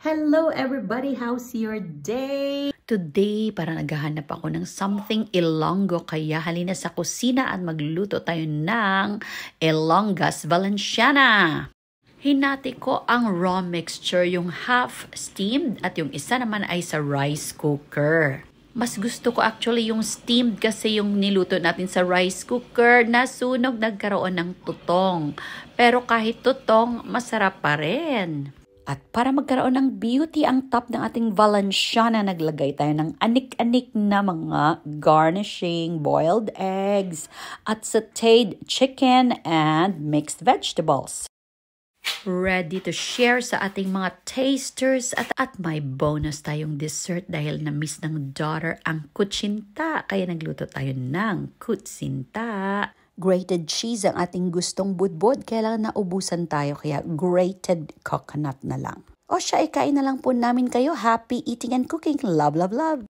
Hello everybody! How's your day? Today, para naghahanap ako ng something Ilonggo, kaya halina sa kusina at magluto tayo ng Ilonggas Valenciana. Hinati ko ang raw mixture, yung half steamed at yung isa naman ay sa rice cooker. Mas gusto ko actually yung steamed kasi yung niluto natin sa rice cooker, nasunog, nagkaroon ng tutong. Pero kahit tutong, masarap pa rin. At para magkaroon ng beauty ang top ng ating Valenciana, naglagay tayo ng anik-anik na mga garnishing, boiled eggs, at sauteed chicken and mixed vegetables. Ready to share sa ating mga tasters at may bonus tayong dessert dahil na-miss ng daughter ang kutsinta. Kaya nagluto tayo ng kutsinta. Grated cheese ang ating gustong budbod, kailangan naubusan tayo kaya grated coconut na lang. O siya, ikain na lang po namin kayo. Happy eating and cooking. Love, love, love!